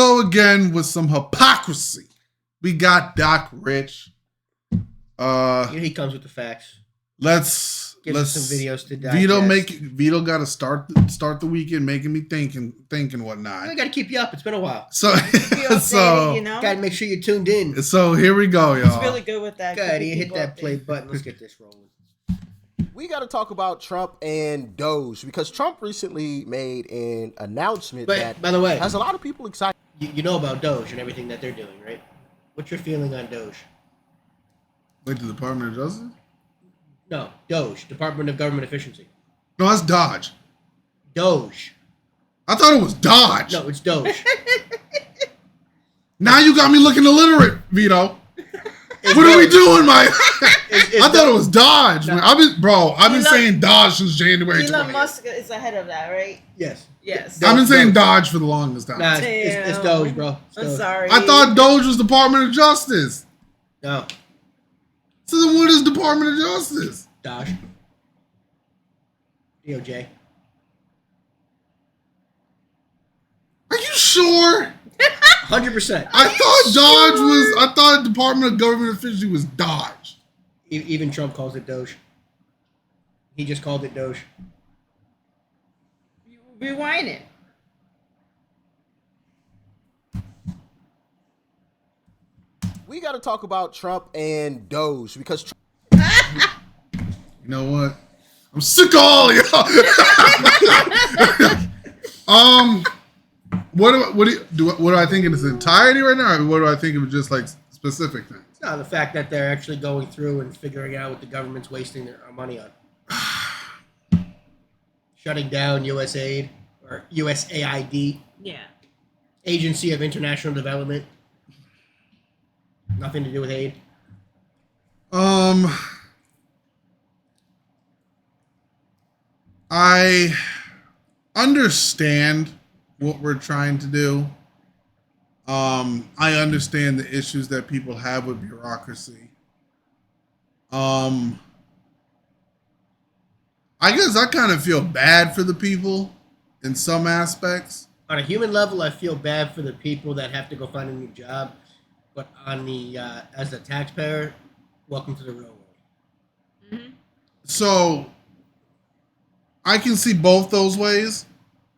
go again with some hypocrisy. We got Doc Rich. He comes with the facts. Let's some videos to digest. Vito got to start the weekend making me thinking whatnot. I got to keep you up. It's been a while. So Updated, got to make sure you're tuned in. So here we go, y'all. He's really good with that. Go ahead, hit that play button. Let's get this rolling. We got to talk about Trump and Doge because Trump recently made an announcement that, by the way, has a lot of people excited. You know about Doge and everything that they're doing, right? What's your feeling on Doge? Like the Department of Justice? No, Doge, Department of Government Efficiency. No, that's Dodge. Doge. I thought it was Dodge. No, it's Doge. Now you got me looking illiterate, Vito. What are we doing, Mike? I thought it was Dodge. No. I've been saying Dodge since January 20th. Elon Musk is ahead of that, right? Yes. I've been saying Dodge for the longest time. Nah, it's Doge, bro. I'm sorry. I thought Doge was Department of Justice. No. So then what is Department of Justice? Dodge. DOJ. Are you sure? 100%. I thought Department of Government Efficiency was Dodge. Even Trump calls it Doge. He just called it Doge. Rewind it. We got to talk about Trump and Doge because you know what? I'm sick of all of y'all. What do I think in its entirety right now, or what do I think of just like specific things? No, the fact that they're actually going through and figuring out what the government's wasting their money on. Shutting down USAID or USAID. Yeah. Agency of International Development. Nothing to do with aid. I understand what we're trying to do. I understand the issues that people have with bureaucracy. I guess I kind of feel bad for the people in some aspects. On a human level, I feel bad for the people that have to go find a new job. But on the as a taxpayer, welcome to the real world. Mm-hmm. So I can see both those ways.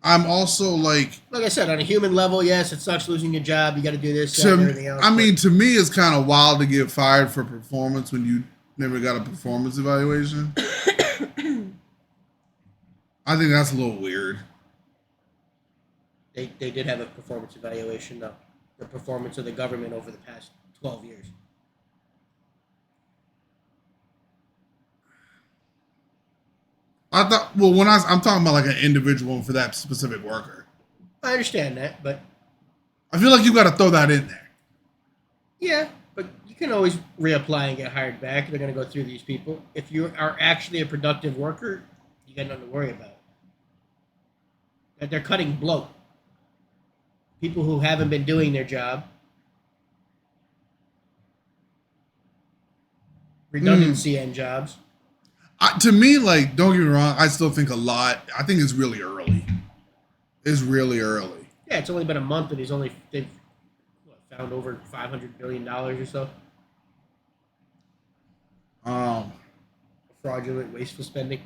I'm also like I said, on a human level, yes, it sucks losing your job. You got to do this, and everything else. I mean, to me, it's kind of wild to get fired for performance when you never got a performance evaluation. I think that's a little weird. They did have a performance evaluation, though. The performance of the government over the past 12 years. I thought, well, when I'm talking about like an individual for that specific worker. I understand that, but I feel like you got to throw that in there. Yeah, but you can always reapply and get hired back. They're going to go through these people. If you are actually a productive worker, you got nothing to worry about. That they're cutting bloat. People who haven't been doing their job. Redundancy in jobs. To me, like, don't get me wrong, I still think a lot. I think it's really early. It's really early. Yeah, it's only been a month, and they've found over $500 billion or so. Fraudulent, wasteful spending.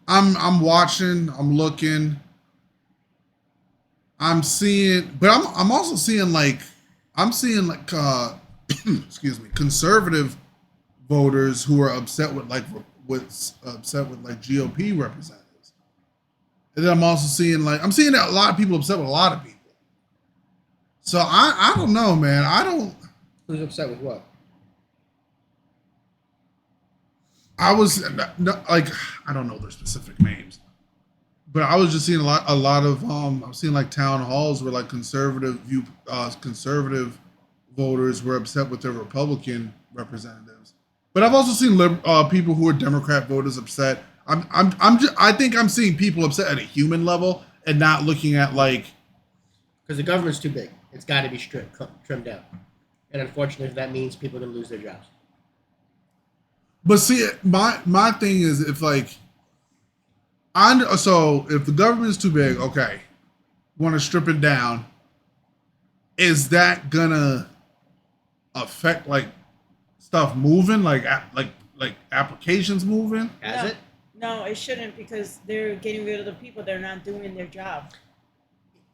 I'm watching, I'm looking, I'm seeing, but I'm also seeing excuse me, conservative voters who are upset with GOP representatives. And then I'm seeing a lot of people upset with a lot of people. So I don't know, man. Who's upset with what? I don't know their specific names, but I was just seeing a lot of I'm seeing like town halls where like conservative voters were upset with their Republican representatives. But I've also seen people who are Democrat voters upset. I think I'm seeing people upset at a human level and not looking at like because the government's too big. It's got to be trimmed down, and unfortunately, that means people are going to lose their jobs. But see, my thing is if like, So if the government's too big, okay, want to strip it down. Is that gonna affect like stuff moving, like applications moving? Has No. it? No, it shouldn't because they're getting rid of the people. They're not doing their job.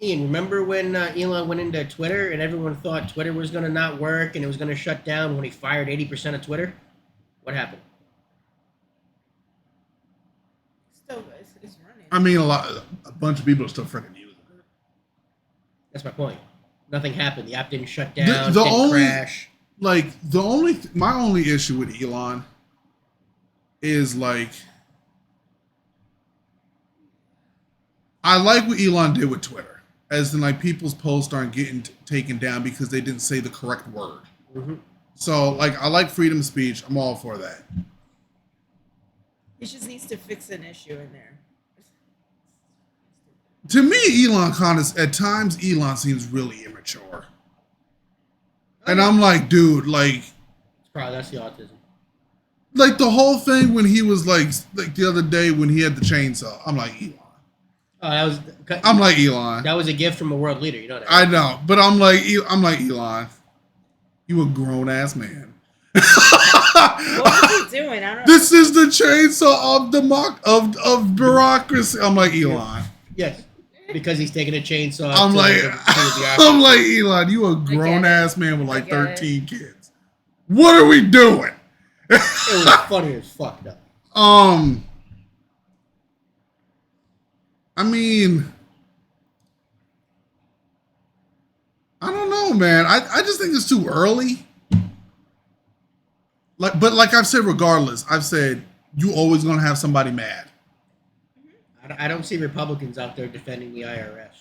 Ian, remember when Elon went into Twitter and everyone thought Twitter was going to not work and it was going to shut down when he fired 80% of Twitter? What happened? Still, it's running. I mean, a bunch of people are still freaking using it. That's my point. Nothing happened. The app didn't shut down. The didn't only crash. My only issue with Elon is like, I like what Elon did with Twitter, as in like people's posts aren't getting taken down because they didn't say the correct word. Mm-hmm. So like, I like freedom of speech. I'm all for that. He just needs to fix an issue in there. To me, at times Elon seems really immature, and I'm like, dude, like It's probably that's the autism. like the whole thing when he was like the other day when he had the chainsaw. I'm like Elon. Oh, I'm like Elon. that was a gift from a world leader. You know that. I Right? know, but I'm like Elon. You a grown ass man. What was he doing? I don't know. This is the chainsaw of bureaucracy. I'm like Elon. Yes, because he's taking a chainsaw. I'm to like the I'm like Elon. You a grown ass man with like I get it. 13 kids. What are we doing? It was funny as fuck though. I mean, I don't know, man. I just think it's too early. But like I've said, regardless, I've said you always gonna have somebody mad. I don't see Republicans out there defending the IRS.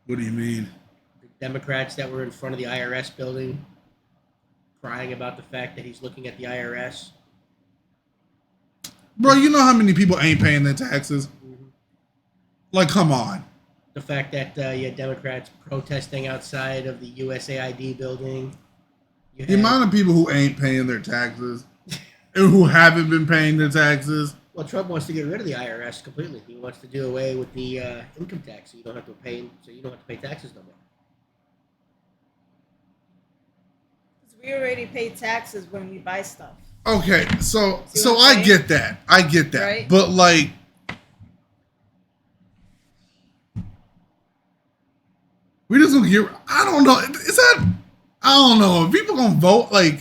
What do you mean? The Democrats that were in front of the IRS building crying about the fact that he's looking at the IRS. Bro, you know how many people ain't paying their taxes? Like, come on. The fact that you had Democrats protesting outside of the USAID building. You The had- amount of people who ain't paying their taxes and who haven't been paying their taxes. Well, Trump wants to get rid of the IRS completely. He wants to do away with the income tax, so you don't have to pay taxes no more. We already pay taxes when we buy stuff. Okay, so See what I'm I saying? get that. I get that. Right? But like, we just gonna get. I don't know. Is that? I don't know. If people gonna vote, like,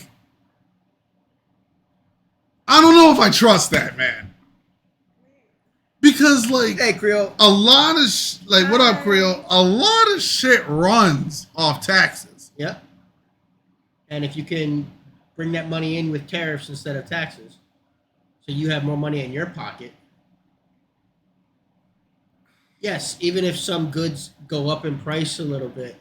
I don't know if I trust that, man. Because like, Hey, Creole. a lot of what up, Creole? A lot of shit runs off taxes. Yeah. And if you can bring that money in with tariffs instead of taxes, so you have more money in your pocket. Yes, even if some goods go up in price a little bit.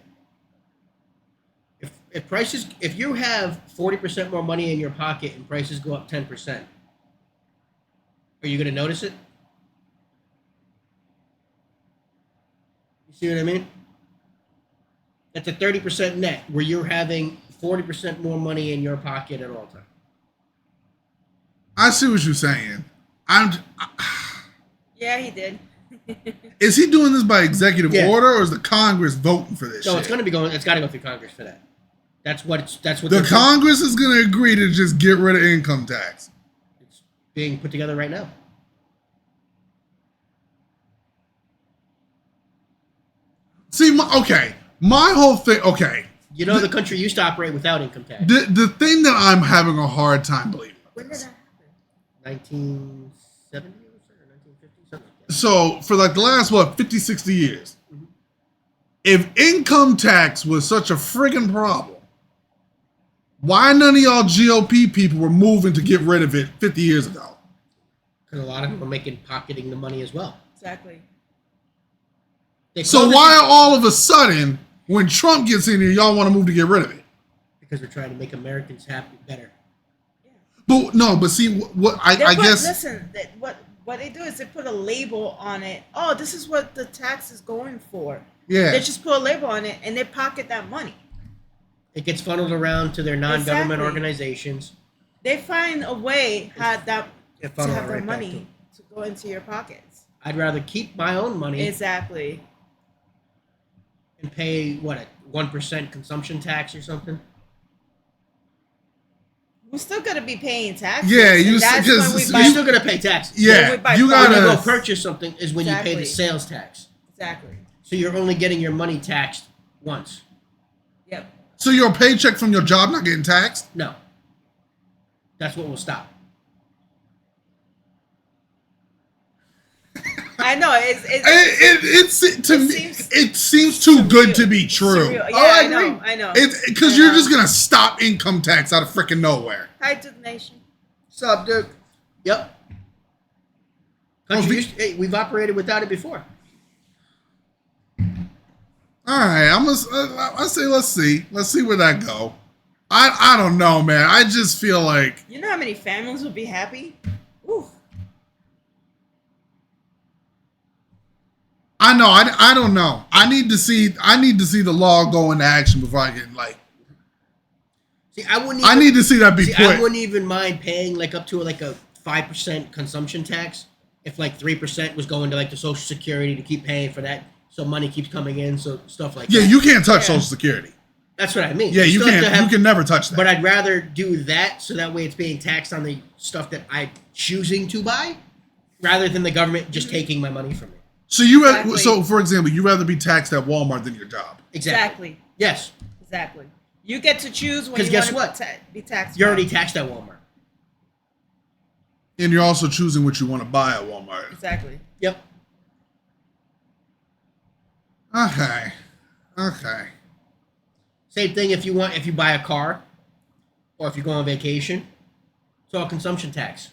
If you have 40% more money in your pocket and prices go up 10%, are you going to notice it? You see what I mean? That's a 30% net where you're having 40% more money in your pocket at all times. I see what you're saying. Yeah, he did. Is he doing this by executive Yeah. order, or is the Congress voting for this? So shit? it's going to be going. It's got to go through Congress for that. That's what The they're- Congress is going to agree to just get rid of income tax. It's being put together right now. See, my whole thing. Okay, You know, the country used to operate without income tax. the thing that I'm having a hard time believing. When did that happen? 1970 or 1950, something like that. So for like the last 50, 60 years, Mhm. if income tax was such a friggin' problem, why none of y'all GOP people were moving to get rid of it 50 years ago? Because a lot of them are pocketing the money as well. Exactly. They So call it- why all of a sudden, when Trump gets in here, y'all want to move to get rid of it? Because they're trying to make Americans happy better. But no, but see what I They put- guess. Listen, what they do is they put a label on it. Oh, this is what the tax is going for. Yeah. They just put a label on it and they pocket that money. It gets funneled around to their non-government Exactly. organizations. They find a way how that It to funneled have their right back to money them. to go into your pockets. I'd rather keep my own money Exactly. and pay what, a 1% consumption tax or something. We're still gonna be paying taxes. Yeah, and you- that's because when we you- buy. You're still gonna pay taxes. Yeah, we buy you products. When you go gotta. purchase something is when you pay the Exactly. sales tax. Exactly. So you're only getting your money taxed once. Yep. So your paycheck from your job not getting taxed? No. That's what will stop. I know. It seems too good to be true. Surreal. Yeah, Oh, I I know. agree. I know. Because I you're know. just gonna stop income tax out of freaking nowhere. Hi, Duke Nation. Sup, dude? Yep. Oh, Hey, we've operated without it before. All right, I say let's see where that go. I don't know, man. I just feel like You know how many families would be happy? Ooh. I know. I don't know. I need to see the law go into action before I get like. See, I wouldn't. I need to see that be See, put. I wouldn't even mind paying like up to like a 5% consumption tax if like 3% was going to like the Social Security to keep paying for that, so money keeps coming in, so stuff like Yeah, that. you can't touch Yeah. Social Security. That's what I mean. Yeah, you still have can't. to have- You can never touch that. But I'd rather do that so that way it's being taxed on the stuff that I'm choosing to buy, rather than the government just taking my money from me. So Exactly. so for example, you rather be taxed at Walmart than your job. Exactly. Yes, Exactly. You get to choose when 'Cause you guess want what? to be taxed. you're from. already taxed at Walmart. And you're also choosing what you want to buy at Walmart. Exactly. Yep. Okay. Okay. Same thing if you buy a car, or if you go on vacation. It's all consumption tax.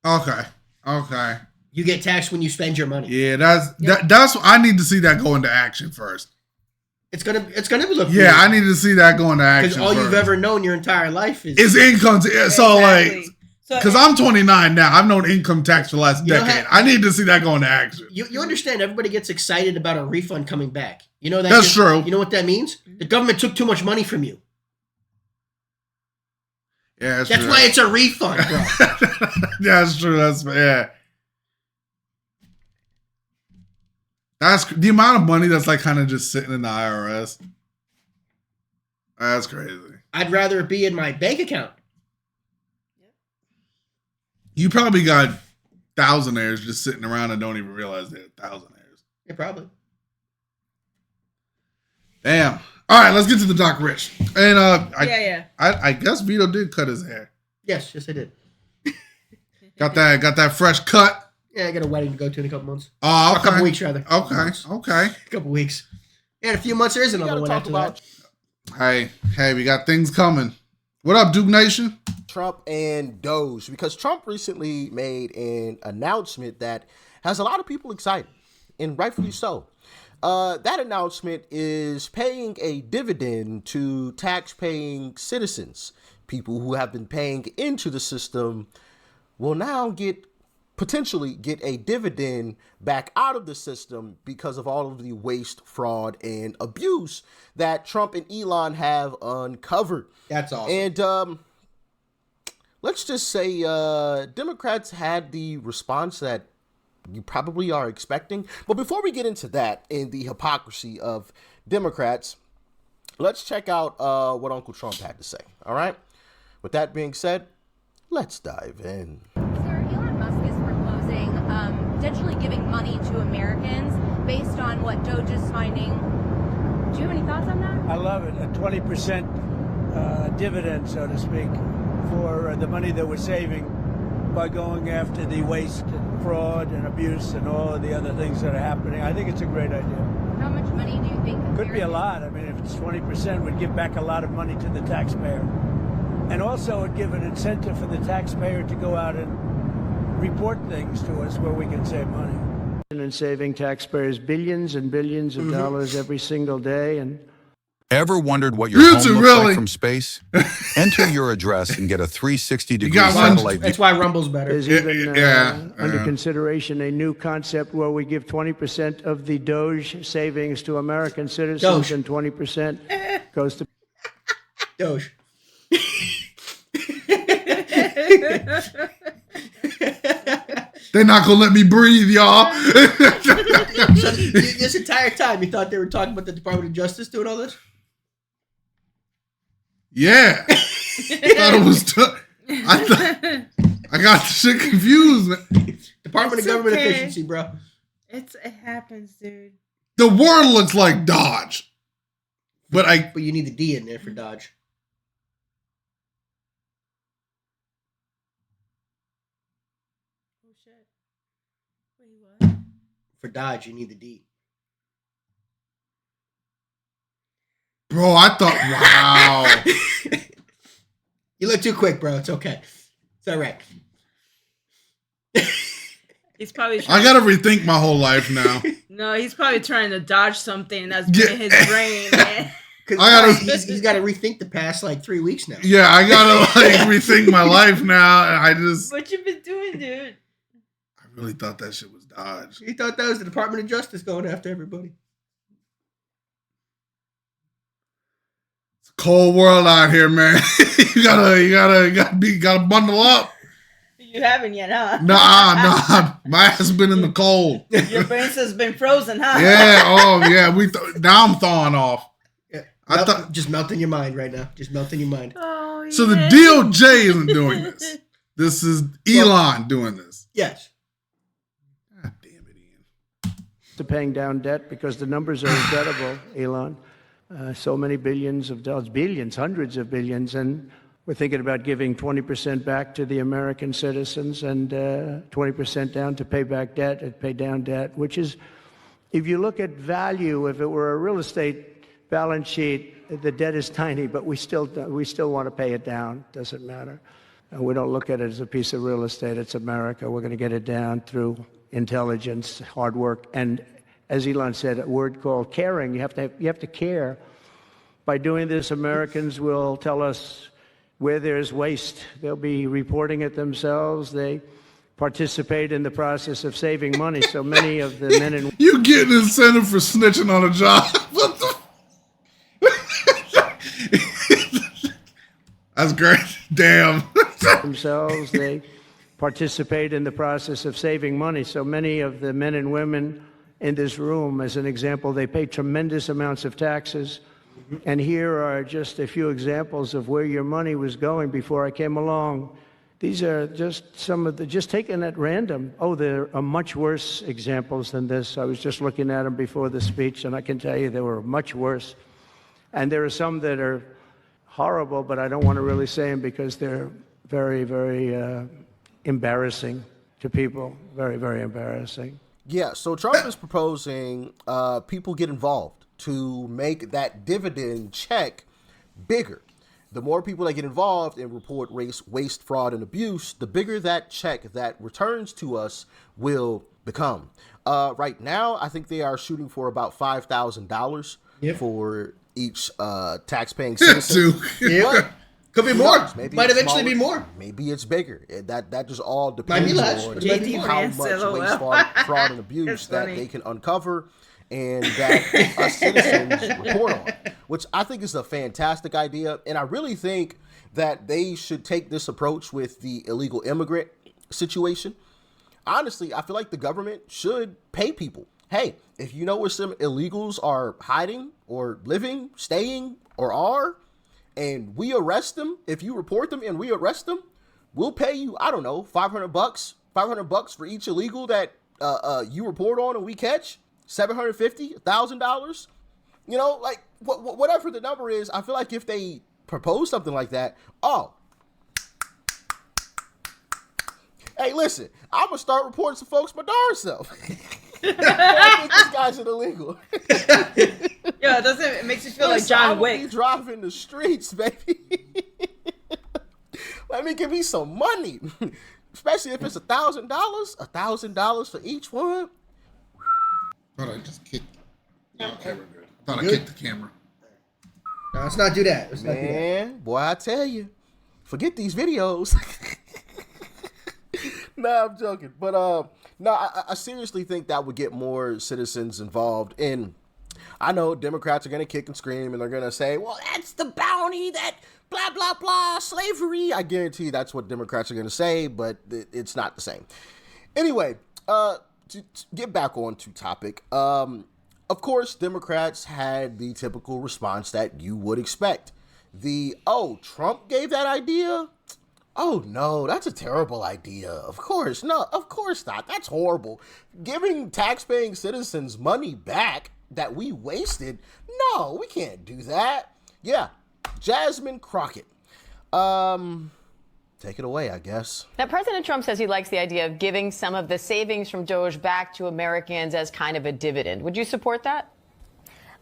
Okay. Okay. You get taxed when you spend your money. Yeah, that's I need to see that go into action first. It's gonna look Yeah, I need to see that go into because action. all you've first. ever known your entire life is is income. So Exactly. like, So because I'm 29 now, I've known income tax for the last You know decade. how- I need to see that go into action. you understand. Everybody gets excited about a refund coming back. You know that. That's true. You know what that means? The government took too much money from you. Yeah, that's That's true. why it's a refund, bro. That's true. That's the amount of money that's like kind of just sitting in the IRS. That's crazy. I'd rather it be in my bank account. You probably got thousandaires just sitting around and don't even realize they're thousandaires. Yeah, probably. Damn. All right, let's get to the Doc Rich. And yeah. I guess Vito did cut his hair. Yes, I did. Got that fresh cut. Yeah, I got a wedding to go to in a couple months. Oh, Or okay. a couple weeks, rather. Okay. A couple weeks. Yeah, in a few months there is We another gotta one talk after about that. Hey, we got things coming. What up, Duke Nation? Trump and Doge, because Trump recently made an announcement that has a lot of people excited, and rightfully so. That announcement is paying a dividend to tax-paying citizens. People who have been paying into the system will now potentially get a dividend back out of the system because of all of the waste, fraud, and abuse that Trump and Elon have uncovered. That's awesome. And let's just say Democrats had the response that you probably are expecting. But before we get into that and the hypocrisy of Democrats, let's check out what Uncle Trump had to say. All right? With that being said, let's dive in. Sir, Elon Musk is proposing potentially giving money to Americans based on what Doge is finding. Do you have any thoughts on that? I love it. A 20% dividend, so to speak, for the money that we're saving by going after the waste and fraud and abuse and all of the other things that are happening. I think it's a great idea. How much money do you think? Could be a Americans- lot. I mean, if it's 20%, we'd give back a lot of money to the taxpayer. And also it'd give an incentive for the taxpayer to go out and report things to us where we can save money. And saving taxpayers billions and billions of dollars every single day. And Ever wondered what your You home two looks really- like from space? Enter your address and get a 360-degree got one- satellite That's view. why Rumble's better. there's Yeah, even yeah, under yeah. consideration a new concept where we give 20% of the Doge savings to American citizens Doge. and 20% goes to Doge. They're not gonna let me breathe, y'all. So this entire time, you thought they were talking about the Department of Justice doing all this? Yeah. I thought it was. I got the shit confused, man. Department It's of Government okay. Efficiency, bro. It happens, dude. The word looks like Dodge, but But you need the D in there for Dodge. Oh shit. Wait, what? For Dodge, you need the D. bro, I thought, wow. You look too quick, bro. It's okay. It's all right. He's probably I trying, gotta rethink my whole life now. no, he's probably trying to dodge something that's Yeah. been in his brain, man. Because I gotta- he's got to rethink the past like 3 weeks now. Yeah, I gotta like rethink my life now. And I What you been doing, dude? really thought that shit was Dodge. He thought that was the Department of Justice going after everybody. It's a cold world out here, man. you gotta bundle up. You haven't yet, huh? Nah. My ass has been in the cold. Your brain has been frozen, huh? Yeah. Oh, yeah. Now I'm thawing off. Yeah. I thought Just melt in your mind right now. Just melt in your mind. Oh, so. The yeah. DOJ isn't doing this. This is Elon doing this. Yes. God damn it, Ian. To paying down debt because the numbers are incredible, Elon. So many billions of dollars, billions, hundreds of billions, and we're thinking about giving 20% back to the American citizens and 20% down to pay back debt and pay down debt, which is, if you look at value, if it were a real estate balance sheet, the debt is tiny, but we still want to pay it down. Doesn't matter. We don't look at it as a piece of real estate. It's America. We're going to get it down through intelligence, hard work, and as Elon said, a word called caring. You have to care. By doing this, Americans will tell us where there's waste. They'll be reporting it themselves. They participate in the process of saving money. So many of the men and You get an incentive for snitching on a job. What the? That's great. Damn. themselves, they participate in the process of saving money. So many of the men and women in this room, as an example, they pay tremendous amounts of taxes. And here are just a few examples of where your money was going before I came along. These are just some of the, just taken at random. Oh, there are much worse examples than this. I was just looking at them before the speech, and I can tell you they were much worse. And there are some that are horrible, but I don't want to really say them because they're very, very embarrassing to people. Very, very embarrassing. Yeah, so Trump is proposing people get involved to make that dividend check bigger. The more people that get involved and report waste, fraud, and abuse, the bigger that check that returns to us will become. Right now, I think they are shooting for about $5,000 for each tax-paying citizen. Yeah. Could be more. Maybe Might it's eventually smaller. be more. Maybe it's bigger. That just all Might be depends less. on It might be how more. much waste, fraud, and abuse That's that funny. they can uncover and that us citizens report on, which I think is a fantastic idea. And I really think that they should take this approach with the illegal immigrant situation. Honestly, I feel like the government should pay people. Hey, if you know where some illegals are hiding or living, staying, or are, and we arrest them, if you report them and we arrest them, we'll pay you, I don't know, $500 for each illegal that you report on and we catch, $750, $1,000, you know, like whatever the number is. I feel like if they propose something like that, hey, listen, I'm gonna start reporting some folks my darn self. I think this guy's an illegal. Yeah, it makes you feel like Listen, I John will be Wick. driving the streets, baby. Let me give me some money, especially if it's $1,000 for each one. Thought I just kicked. Okay, we're good. I thought I kicked the camera. No, let's not do that. Let's not do that. Man, boy, I tell you, forget these videos. Nah, I'm joking, but no, I seriously think that would get more citizens involved. And I know Democrats are gonna kick and scream, and they're gonna say, "Well, that's the bounty, that blah blah blah, slavery." I guarantee that's what Democrats are gonna say, but it's not the same. Anyway, to get back on to topic, of course, Democrats had the typical response that you would expect. Trump gave that idea? Oh, no, that's a terrible idea. Of course not. That's horrible. Giving taxpaying citizens money back that we wasted? No, we can't do that. Yeah, Jasmine Crockett. Take it away, I guess. Now, President Trump says he likes the idea of giving some of the savings from Doge back to Americans as kind of a dividend. Would you support that?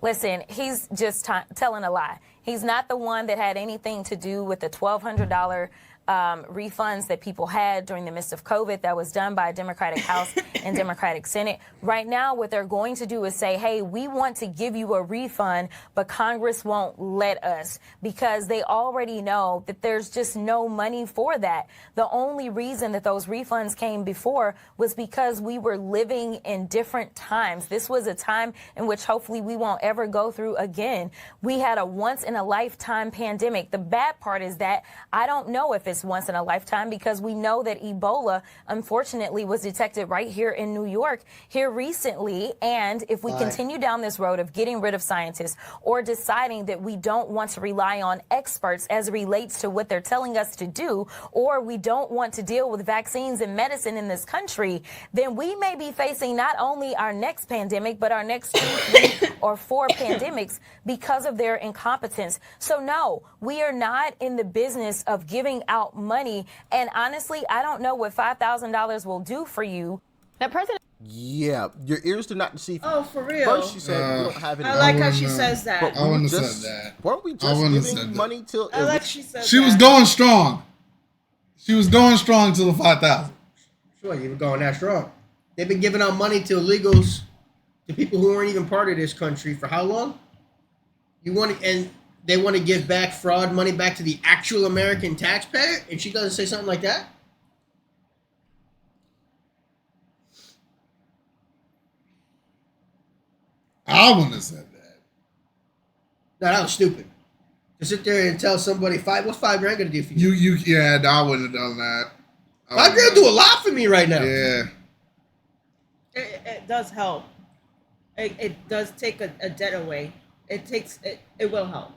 Listen, he's just telling a lie. He's not the one that had anything to do with the $1,200 refunds that people had during the midst of COVID that was done by a Democratic House and Democratic Senate. Right now, what they're going to do is say, hey, we want to give you a refund, but Congress won't let us because they already know that there's just no money for that. The only reason that those refunds came before was because we were living in different times. This was a time in which hopefully we won't ever go through again. We had a once in a lifetime pandemic. The bad part is that I don't know if it's once in a lifetime because we know that Ebola, unfortunately, was detected right here in New York here recently. And if we continue down this road of getting rid of scientists or deciding that we don't want to rely on experts as it relates to what they're telling us to do, or we don't want to deal with vaccines and medicine in this country, then we may be facing not only our next pandemic, but our next 2, 3, or 4 pandemics because of their incompetence. So no, we are not in the business of giving out money. And honestly, I don't know what $5,000 will do for you. Now, President. Yeah, your ears do not deceive you. Oh, for real? First, she said we don't have any. I like how she says that. But I wouldn't have just- said that. Weren't we I just wouldn't have said giving that. money till? I like she says She that. was going strong. She was going strong till the 5,000. Sure, you were going that strong. They've been giving out money to illegals, to people who aren't even part of this country for how long? And they want to give back fraud money back to the actual American taxpayer, and she doesn't say something like that? I wouldn't have said that. No, that was stupid. To sit there and tell somebody what's $5 grand gonna do for you? Yeah, I wouldn't have done that. $5 grand do a lot for me right now. Yeah. It does help. It does take a debt away. It will help.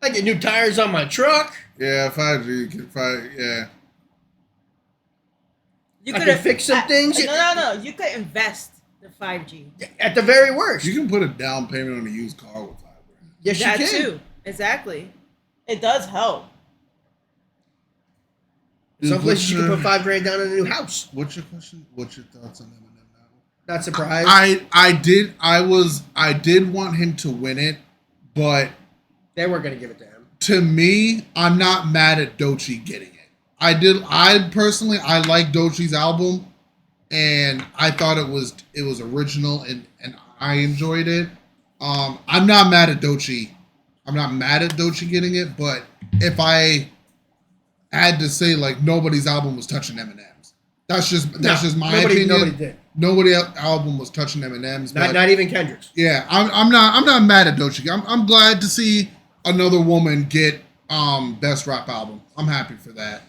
I get new tires on my truck. Yeah, 5G, yeah. You I could can fix some things. No. You could invest the 5G. At the very worst. You can put a down payment on a used car with $5 grand. Yes, you That can. too. Exactly. It does help. Some places you can put $5 grand down on a new house. What's your question? What's your thoughts on Eminem now? Not surprised. I did want him to win it, but They weren't going to give it to him. to me, I'm not mad at Doechii getting it. I personally like Doechii's album, and I thought it was original and I enjoyed it. I'm not mad at Doechii. I'm not mad at Doechii getting it, but if I had to say like nobody's album was touching Eminem's, that's just my opinion. Nobody did. Nobody album was touching Eminem's. Not even Kendrick's. Yeah, I'm not mad at Doechii. I'm glad to see another woman get best rap album. I'm happy for that.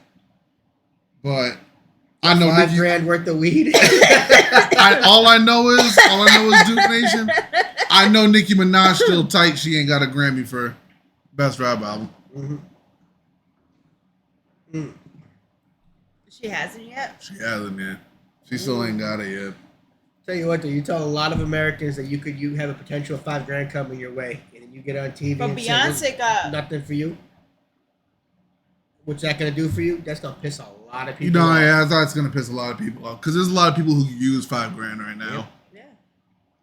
But I know $5 grand worth of weed. all I know is Duke Nation. I know Nicki Minaj still tight. She ain't got a Grammy for best rap album. She hasn't yet. She hasn't yet. She still ain't got it yet. Tell you what, though, you tell a lot of Americans that you have a potential $5 grand coming your way, and then you get on TV. But and say, Beyonce got nothing for you. What's that gonna do for you? That's gonna piss a lot of people. You know, off. yeah, I thought it's gonna piss a lot of people off because there's a lot of people who use $5 grand right now. Yeah.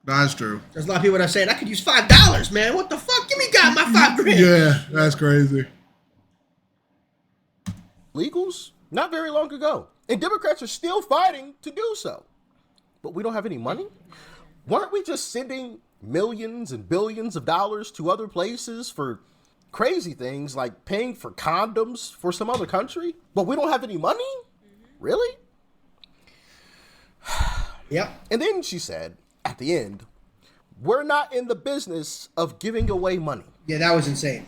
That's true. There's a lot of people that are saying I could use $5, man. What the fuck? Give me my $5 grand. Yeah, that's crazy. Legals not very long ago, and Democrats are still fighting to do so. But we don't have any money? Weren't we just sending millions and billions of dollars to other places for crazy things like paying for condoms for some other country? But we don't have any money? Really? Yep. And then she said, at the end, we're not in the business of giving away money. Yeah, that was insane.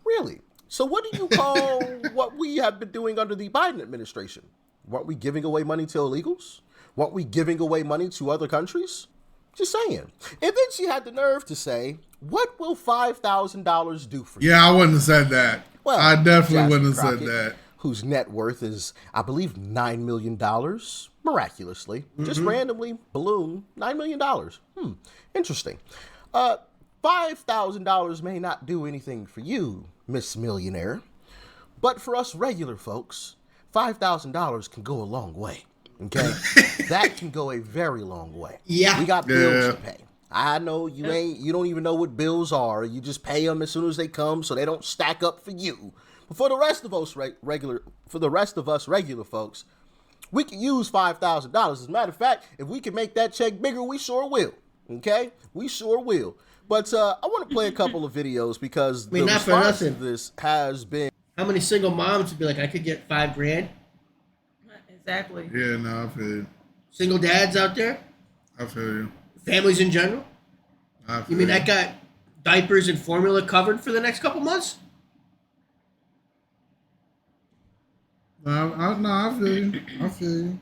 Really? So what do you call what we have been doing under the Biden administration? Weren't we giving away money to illegals? Weren't we giving away money to other countries? Just saying. And then she had the nerve to say, what will $5,000 do for you? Yeah, I wouldn't have said that. Well, I definitely Jasmine wouldn't have Crockett, said that. whose net worth is, I believe, $9 million, miraculously, just randomly ballooned $9 million. Interesting. $5,000 may not do anything for you, Miss Millionaire, but for us regular folks, $5,000 can go a long way. Okay, that can go a very long way. Yeah. We got bills to pay. I know you don't even know what bills are. You just pay them as soon as they come, so they don't stack up for you. But for the rest of us regular folks, we can use $5,000. As a matter of fact, if we can make that check bigger, we sure will. Okay, we sure will. But I want to play a couple of videos because the not for response to nothing. this has been. How many single moms would be like, I could get $5,000? Exactly. Yeah, no, I feel you. Single dads out there? I feel you. Families in general? I feel You mean I got diapers and formula covered for the next couple months? No, I feel you. I feel you.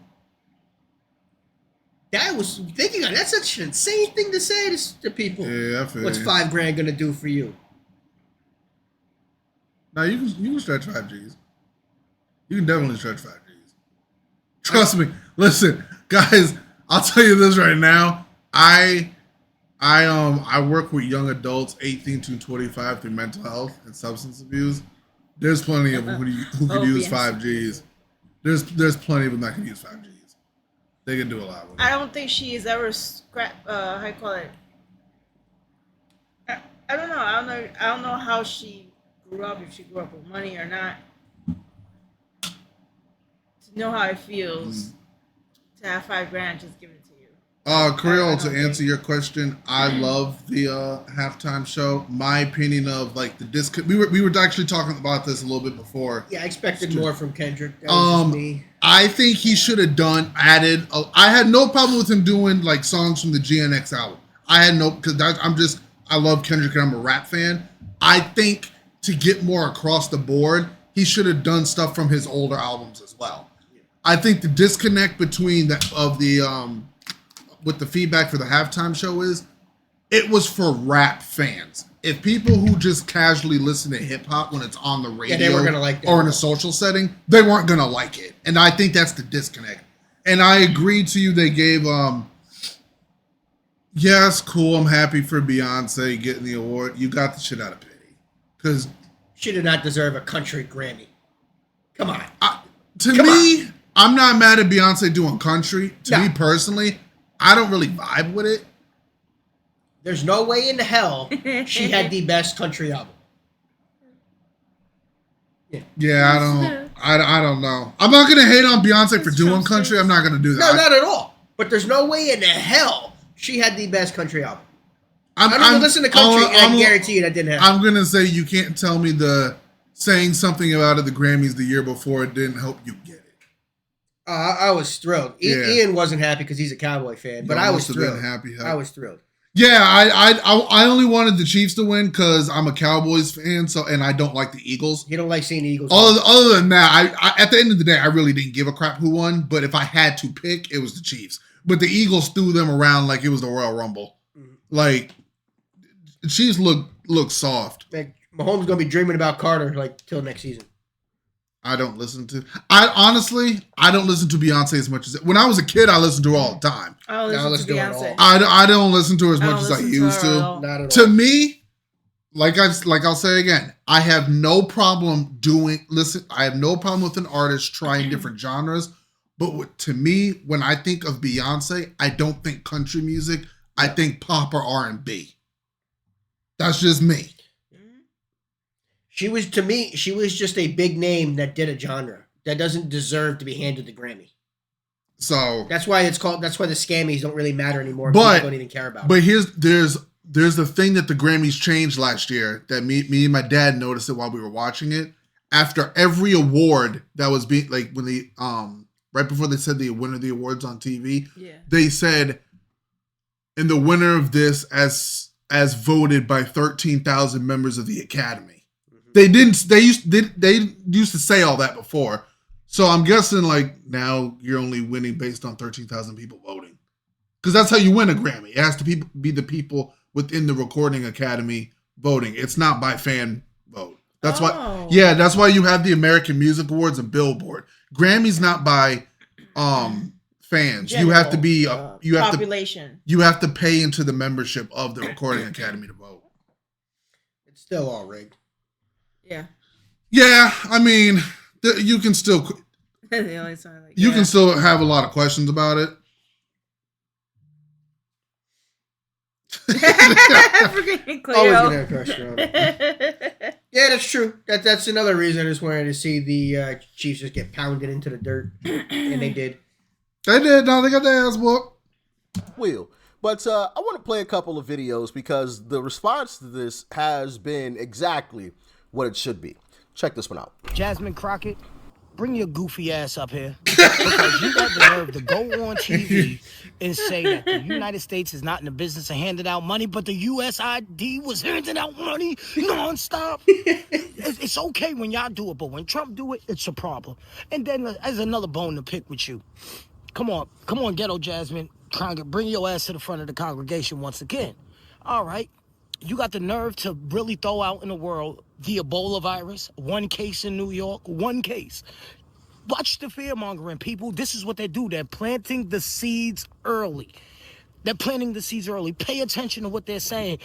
That was thinking of that's such an insane thing to say to people. Yeah, I feel What's you. $5,000 gonna do for you? Now you can stretch 5Gs. You can definitely stretch 5Gs. Trust me. Listen, guys, I'll tell you this right now. I work with young adults 18 to 25 through mental health and substance abuse. There's plenty of them who can use 5Gs. There's plenty of them that can use 5Gs. They can do a lot with it. I don't think she is ever how you call it? I don't know. I don't know how she grew up, if she grew up with money or not. To know how it feels to have $5,000 just given to you. Creole, to answer your question, I love the halftime show. My opinion of like the we were actually talking about this a little bit before. Yeah, I expected more from Kendrick. That was just me. I think he should have added. I had no problem with him doing like songs from the GNX album. I had no, because I love Kendrick and I'm a rap fan. I think to get more across the board, he should have done stuff from his older albums as well. I think the disconnect between with the feedback for the halftime show is it was for rap fans. If people who just casually listen to hip hop when it's on the radio they weren't gonna like that. or in a social setting, they weren't gonna like it. And I think that's the disconnect. And I agree to you, they gave yes, cool, I'm happy for Beyonce getting the award. You got the shit out of pity. Because She did not deserve a country Grammy. Come on. I'm not mad at Beyonce doing country. To me personally, I don't really vibe with it. There's no way in hell she had the best country album. Yeah, I don't know. I'm not gonna hate on Beyonce for doing country. I'm not gonna do that. No, not at all. But there's no way in the hell she had the best country album. I don't even listen to country, and I guarantee you that didn't happen. I'm gonna say you can't tell me saying something about it the Grammys the year before didn't help you get it. I was thrilled. Ian wasn't happy because he's a Cowboy fan, but I was thrilled. I was thrilled. Yeah, I only wanted the Chiefs to win because I'm a Cowboys fan, and I don't like the Eagles. You don't like seeing the Eagles. Other than that, I at the end of the day, I really didn't give a crap who won. But if I had to pick, it was the Chiefs. But the Eagles threw them around like it was the Royal Rumble. Like the Chiefs look soft. Man, Mahomes gonna be dreaming about Carter like till next season. I don't listen to Beyonce as much as when I was a kid. I listened to her all the time. I don't listen to Beyonce. I don't listen to her as much as I used to. Not at all. To me, I'll say again, I have no problem I have no problem with an artist trying different genres. But to me, when I think of Beyonce, I don't think country music. I think pop or R&B. That's just me. She was just a big name that did a genre that doesn't deserve to be handed the Grammy. So that's why the Scammies don't really matter anymore. But people don't even care about. But there's the thing that the Grammys changed last year that me and my dad noticed it while we were watching it. After every award that was being like when the right before they said the winner of the awards on TV, they said, and the winner of this as voted by 13,000 members of the Academy. They used to say all that before. So I'm guessing like now you're only winning based on 13,000 people voting, because that's how you win a Grammy. It has to be the people within the Recording Academy voting. It's not by fan vote. That's why. Yeah, that's why you have the American Music Awards and Billboard. Grammy's not by fans. You have to be you have population. You have to pay into the membership of the Recording Academy to vote. It's still all rigged. Yeah. Yeah, I mean, you can still They always sound like, you can still have a lot of questions about it. Always gonna have a question on it. Yeah, that's true. That's another reason I just wanted to see the Chiefs just get pounded into the dirt, and they did. They did. No, they got their ass whooped. Will. But I want to play a couple of videos because the response to this has been exactly what it should be. Check this one out. Jasmine Crockett, bring your goofy ass up here. Because you got the nerve to go on TV and say that the United States is not in the business of handing out money, but the USID was handing out money nonstop. It's okay when y'all do it, but when Trump do it, it's a problem. And then there's another bone to pick with you. Come on, Ghetto Jasmine. Bring your ass to the front of the congregation once again. All right. You got the nerve to really throw out in the world the Ebola virus, one case in New York, one case. Watch the fear-mongering, people. This is what they do. They're planting the seeds early. They're planting the seeds early. Pay attention to what they're saying.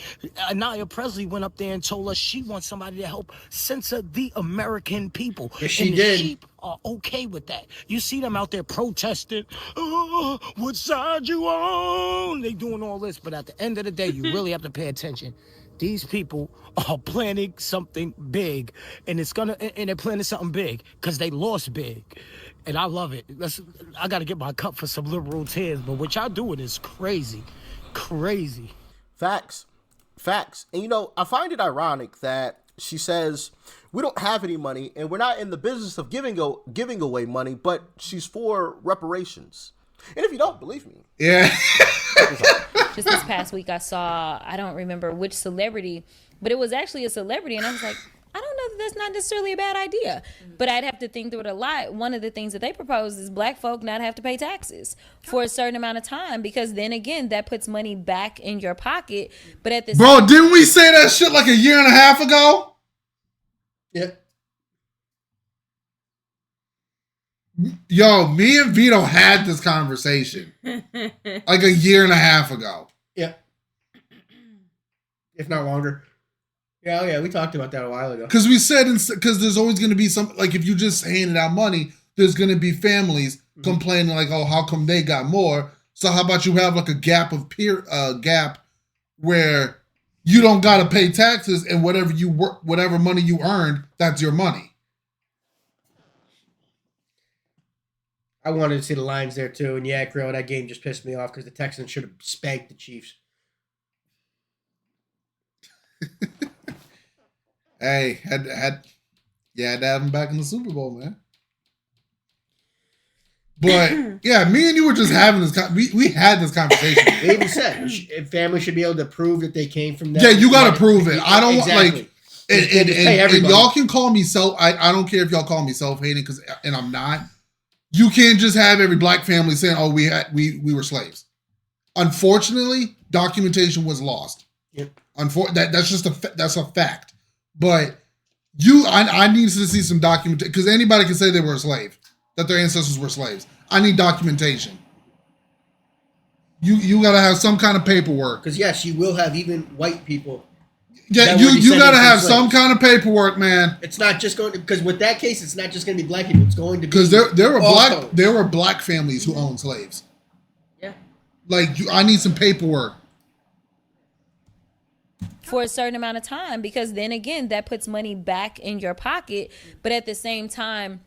Anaya Presley went up there and told us she wants somebody to help censor the American people. Yes, she and did. The sheep are okay with that. You see them out there protesting. Oh, what side you on? They doing all this, but at the end of the day, you really have to pay attention. These people are planning something big, and they're planning something big because they lost big. And I love it. I got to get my cup for some liberal tears, but what y'all doing is crazy. Crazy. Facts. And you know, I find it ironic that she says we don't have any money and we're not in the business of giving away money, but she's for reparations. And if you don't believe me. Yeah. Just this past week, I saw, I don't remember which celebrity, but it was actually a celebrity. And I was like, I don't know that that's not necessarily a bad idea, but I'd have to think through it a lot. One of the things that they propose is black folk not have to pay taxes for a certain amount of time, because then again, that puts money back in your pocket. But at the Bro, didn't we say that shit like a year and a half ago? Yeah. Yo, me and Vito had this conversation like a year and a half ago. Yeah. If not longer. Yeah, we talked about that a while ago. Because we said, because there's always going to be some, like if you just handed out money, there's going to be families complaining like, oh, how come they got more? So how about you have like a gap where you don't got to pay taxes, and whatever you work, whatever money you earned, that's your money. I wanted to see the lines there too, and yeah, Crow, that game just pissed me off because the Texans should have spanked the Chiefs. Hey, had to have him back in the Super Bowl, man. But yeah, me and you were just having this. We had this conversation. They even said family should be able to prove that they came from that. Yeah, you got to prove it. I don't exactly. like. And y'all can call me I don't care if y'all call me self-hating, and I'm not. You can't just have every black family saying, "Oh, we were slaves." Unfortunately, documentation was lost. Yep. That's a fact. But I need to see some documentation, because anybody can say they were a slave, that their ancestors were slaves. I need documentation. You got to have some kind of paperwork. Because yes, you will have even white people. Yeah, you got to have some kind of paperwork, man. It's not just going to, because with that case, it's not just going to be black people. It's going to be, because there were black families who owned slaves. Yeah. Like I need some paperwork. For a certain amount of time, because then again, that puts money back in your pocket. But at the same time,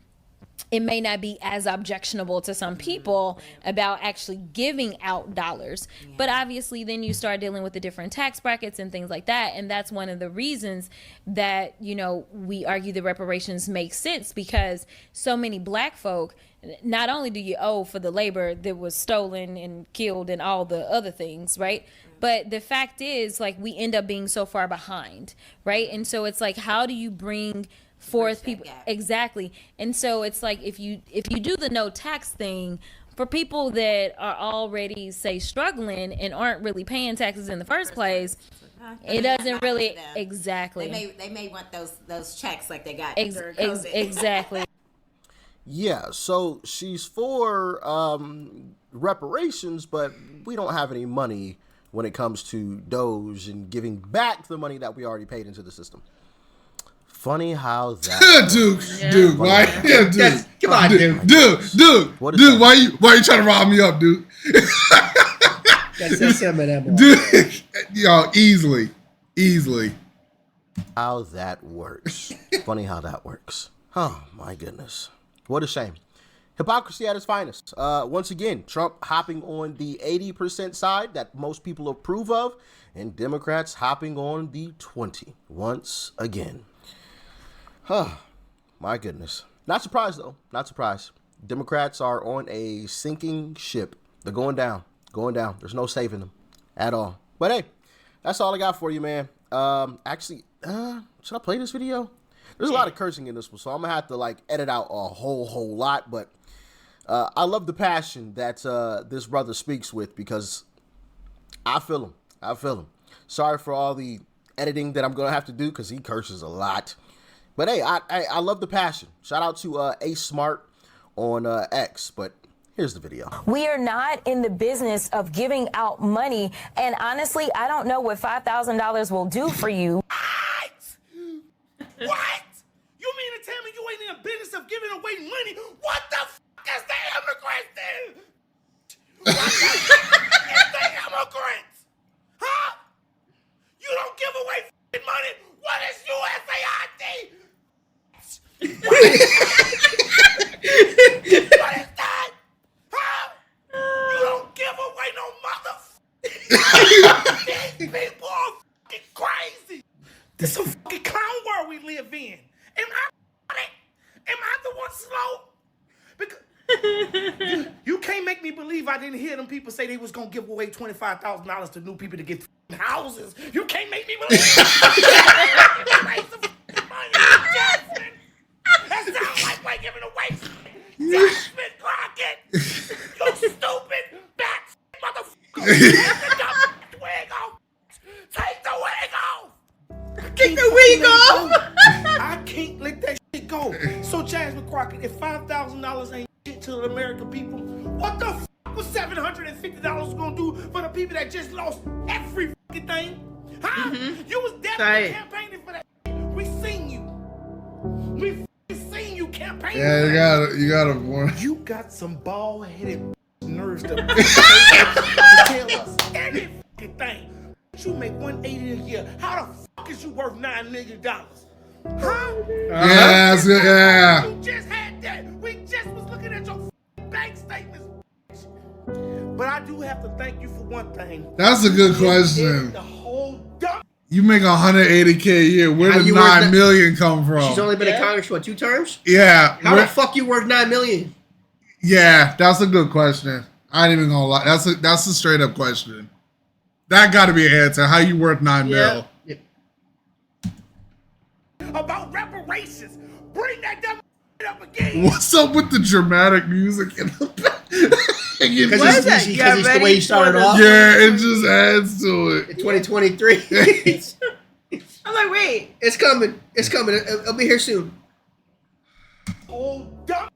it may not be as objectionable to some people about actually giving out dollars. But obviously then you start dealing with the different tax brackets and things like that. And that's one of the reasons that, we argue the reparations make sense, because so many black folk, not only do you owe for the labor that was stolen and killed and all the other things, right? But the fact is, like, we end up being so far behind, right? And so it's like, how do you bring for people. Exactly. And so it's like if you do the no tax thing for people that are already, say, struggling and aren't really paying taxes in the first place, it doesn't really exactly. They may want those checks like they got during COVID. Exactly. Yeah, so she's for reparations, but we don't have any money when it comes to Doge and giving back the money that we already paid into the system. Funny how that Dude, why? Yeah, dude. Come on, dude. Dude, why you trying to rob me up, dude? That's some of them. Dude, yo, easily. How that works. Funny how that works. Oh my goodness. What a shame. Hypocrisy at its finest. Once again, Trump hopping on the 80% side that most people approve of, and Democrats hopping on the 20 once again. My goodness. Not surprised, though. Not surprised. Democrats are on a sinking ship. They're going down. There's no saving them at all. But hey, that's all I got for you, man. Actually, should I play this video? There's a lot of cursing in this one, so I'm going to have to, edit out a whole lot. But I love the passion that this brother speaks with, because I feel him. Sorry for all the editing that I'm going to have to do, because he curses a lot. But hey, I love the passion. Shout out to A Smart on X. But here's the video. We are not in the business of giving out money. And honestly, I don't know what $5,000 will do for you. What? You mean to tell me you ain't in the business of giving away money? What the fuck is the immigrants then? What the fuck is the immigrants? Huh? You don't give away f***ing money? What is USAID? What is that? Huh? You don't give away no motherfucker. These people are fucking crazy. This is a fucking clown world we live in. Am I the one slow? Because you can't make me believe I didn't hear them people say they was gonna give away $25,000 to new people to get houses. You can't make me believe that. That sounds like we're giving away Jasmine Crockett. You stupid bat motherfucker. Take the wig off. Take the wig off. Take the wig off. I can't let that shit go. So Jasmine Crockett, if $5,000 ain't shit to the American people, what the fuck was $750 gonna do for the people that just lost every fucking thing? Huh? You was definitely campaigning for that. We seen you. We seen you campaigning. Yeah, you got to warn. You got some bald-headed nerves to tell us any fucking thing. You make $180 a year. How the fuck is you worth $9 million? Huh? Yeah. You just had that. We just was looking at your bank statements. But I do have to thank you for one thing. That's a good question. The whole dump. You make $180K a year. Where did $9 million come from? She's only been in Congress for 2 terms? Yeah. How the fuck you worth $9 million? Yeah, that's a good question. I ain't even gonna lie. That's a straight up question. That got to be an answer. How you worth $9 mil? Yeah. About reparations. Bring that dumb up again. What's up with the dramatic music in the back? Because it's the way you started off. Yeah, it just adds to it. In 2023. I'm like, wait. It's coming. It'll be here soon. Oh, dumb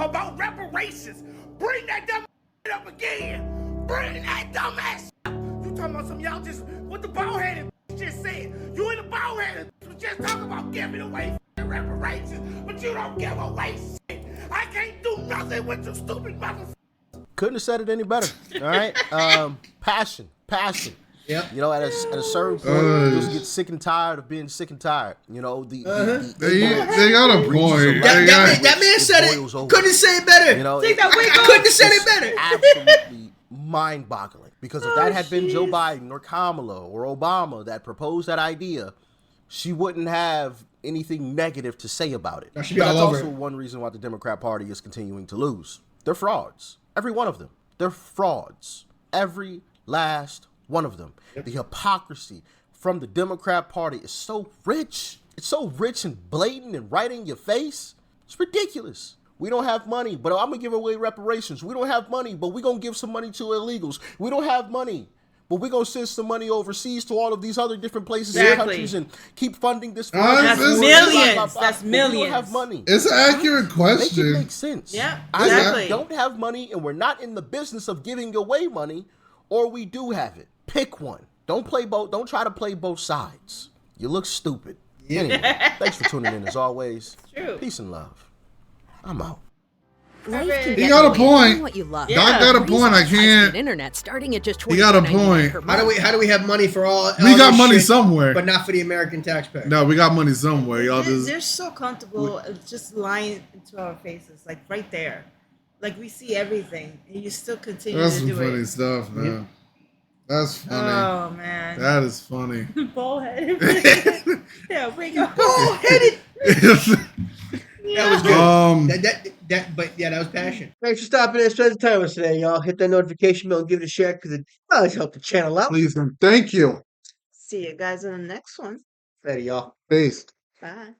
about reparations. Bring that dumb up again. Bring that dumb ass. You talking about some y'all just what the bald-headed just said. You and the bald-headed was just talking about giving away reparations, but you don't give away shit. I can't do nothing with you stupid motherfuckers. Couldn't have said it any better. All right. Passion. Yep. You know, at a certain point, you just get sick and tired of being sick and tired. You know, they got a point. That man said it. Couldn't say it better. You know, Take that wig off. Couldn't have said it better. Absolutely mind-boggling. Because if that had been Joe Biden or Kamala or Obama that proposed that idea, she wouldn't have anything negative to say about it. But that's also one reason why the Democrat Party is continuing to lose. They're frauds. Every one of them. They're frauds. Every last one of them. Yep. The hypocrisy from the Democrat Party is so rich. It's so rich and blatant and right in your face. It's ridiculous. We don't have money, but I'm going to give away reparations. We don't have money, but we're going to give some money to illegals. We don't have money, but we're going to send some money overseas to all of these other different places and countries and keep funding this. That's millions. That's millions. We don't have money. It's an accurate question. Make it make sense. Yeah, Either we don't have money and we're not in the business of giving away money, or we do have it. Pick one. Don't try to play both sides. You look stupid. Yeah. Anyway, thanks for tuning in as always. True. Peace and love. I'm out. He got a point. What you love. Doc got a point. I can't. Internet starting at just He got a point. How do we have money for all? We got this money shit, somewhere, but not for the American taxpayer. No, we got money somewhere. Y'all They're so comfortable just lying into our faces, like right there. Like we see everything, and you still continue That's to some do funny it. stuff, man. That's funny. Oh man, that is funny. Bald-headed. Yeah, bring your bald-headed. That was good. That was passion. Thanks for stopping in and spending time with us today, y'all. Hit that notification bell and give it a share because it does help the channel out. Please and thank you. See you guys in the next one. Later, y'all. Peace. Bye.